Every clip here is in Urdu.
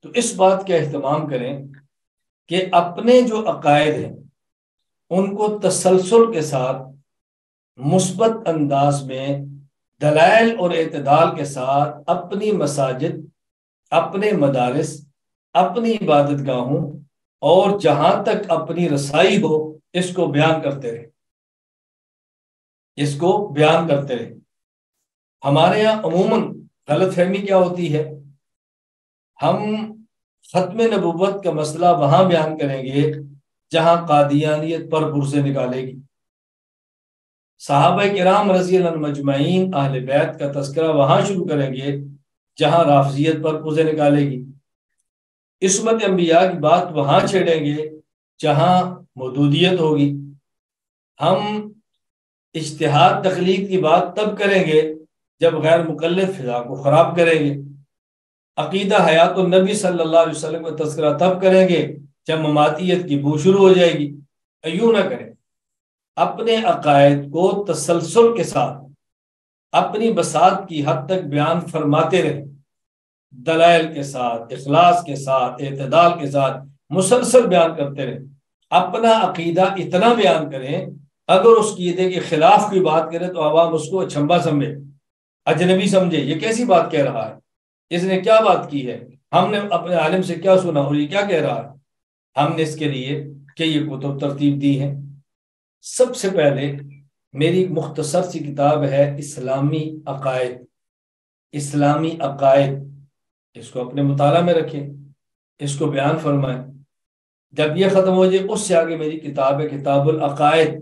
تو اس بات کا اہتمام کریں کہ اپنے جو عقائد ہیں ان کو تسلسل کے ساتھ مثبت انداز میں دلائل اور اعتدال کے ساتھ اپنی مساجد، اپنے مدارس، اپنی عبادت گاہوں اور جہاں تک اپنی رسائی ہو اس کو بیان کرتے رہے، اس کو بیان کرتے رہے۔ ہمارے یہاں عموماً غلط فہمی کیا ہوتی ہے، ہم ختم نبوت کا مسئلہ وہاں بیان کریں گے جہاں قادیانیت پر پرزے نکالے گی، صحابہ کرام رضی اللہ عنہم مجمعین اہل بیت کا تذکرہ وہاں شروع کریں گے جہاں رافضیت پر پرزے نکالے گی، عصمت انبیاء کی بات وہاں چھیڑیں گے جہاں مودودیت ہوگی، ہم اجتہاد تخلیق کی بات تب کریں گے جب غیر مقلد فضا کو خراب کریں گے، عقیدہ حیات النبی صلی اللہ علیہ وسلم کا تذکرہ تب کریں گے جب مماتیت کی بو شروع ہو جائے گی۔ ایوں نہ کریں، اپنے عقائد کو تسلسل کے ساتھ اپنی بساط کی حد تک بیان فرماتے رہیں، دلائل کے ساتھ، اخلاص کے ساتھ، اعتدال کے ساتھ مسلسل بیان کرتے رہیں۔ اپنا عقیدہ اتنا بیان کریں اگر اس عقیدے کے خلاف کوئی بات کرے تو عوام اس کو اچھمبا سمجھے، اجنبی سمجھے، یہ کیسی بات کہہ رہا ہے، اس نے کیا بات کی ہے، ہم نے اپنے عالم سے کیا سنا اور یہ کیا کہہ رہا ہے۔ ہم نے اس کے لیے کئی کتب ترتیب دی ہیں۔ سب سے پہلے میری مختصر سی کتاب ہے اسلامی عقائد، اسلامی عقائد، اس کو اپنے مطالعہ میں رکھیں، اس کو بیان فرمائیں۔ جب یہ ختم ہو جائے اس سے آگے میری کتاب ہے کتاب العقائد،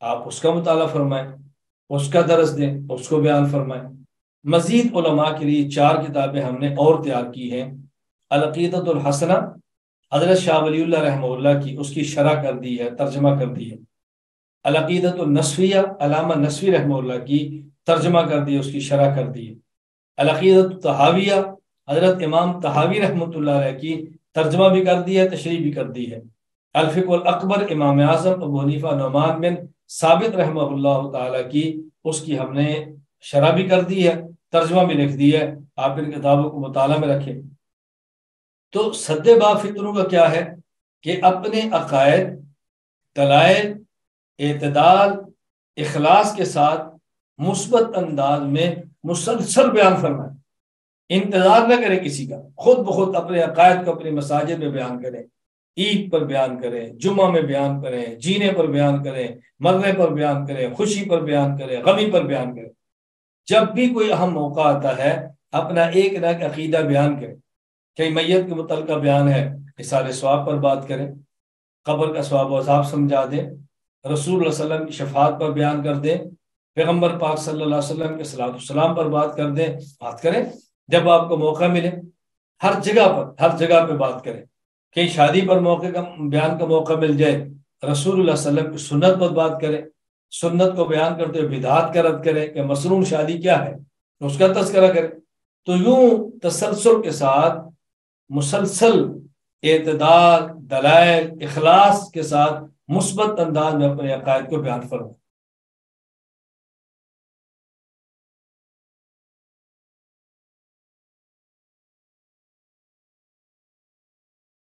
آپ اس کا مطالعہ فرمائیں، اس کا درس دیں، اس کو بیان فرمائیں۔ مزید علماء کے لیے 4 کتابیں ہم نے اور تیار کی ہیں۔ العقیدۃ الحسنہ حضرت شاہ ولی اللہ رحمہ اللہ کی، اس کی شرح کر دی ہے، ترجمہ کر دی ہے۔ العقیدۃ النسویہ علامہ نسوی رحمہ اللہ کی ترجمہ کر دی ہے، اس کی شرح کر دی ہے۔ العقیدۃ الطحاویہ حضرت امام طحاوی رحمۃ اللہ علیہ کی ترجمہ بھی کر دی ہے، تشریح بھی کر دی ہے۔ الفقہ الاکبر امام اعظم ابو حنیفہ نعمان بن ثابت رحمہ اللہ تعالیٰ کی، اس کی ہم نے شرح بھی کر دی ہے، ترجمہ بھی لکھ دی ہے، آپ ان کتابوں کو مطالعہ میں رکھیں۔ تو سد باب فتنوں کا کیا ہے کہ اپنے عقائد، دلائل، اعتدال، اخلاص کے ساتھ مثبت انداز میں مسلسل بیان فرمائیں، انتظار نہ کریں کسی کا، خود بخود اپنے عقائد کو اپنی مساجد میں بیان کریں، عید پر بیان کریں، جمعہ میں بیان کریں، جینے پر بیان کریں، مرنے پر بیان کریں، خوشی پر بیان کریں، غمی پر بیان کریں۔ جب بھی کوئی اہم موقع آتا ہے اپنا ایک نہ ایک عقیدہ بیان کریں۔ کئی میت کے متعلقہ بیان ہے، اصحال ثواب پر بات کریں، قبر کا ثواب و عذاب سمجھا دیں، رسول اللہ صلی اللہ علیہ وسلم کی شفاعت پر بیان کر دیں، پیغمبر پاک صلی اللہ علیہ وسلم کے صلاۃ والسلام پر بات کر دیں، بات کریں جب آپ کو موقع ملے، ہر جگہ پہ بات کریں۔ کہیں شادی پر موقع کا بیان کا موقع مل جائے، رسول اللہ صلی اللہ علیہ وسلم کی سنت پر بات کریں، سنت کو بیان کرتے ہوئے بدعات کا رد کریں کہ مسنون شادی کیا ہے، اس کا تذکرہ کریں۔ تو یوں تسلسل کے ساتھ مسلسل اعتدال، دلائل، اخلاص کے ساتھ مثبت انداز میں اپنے عقائد کو بیان فرمائیں۔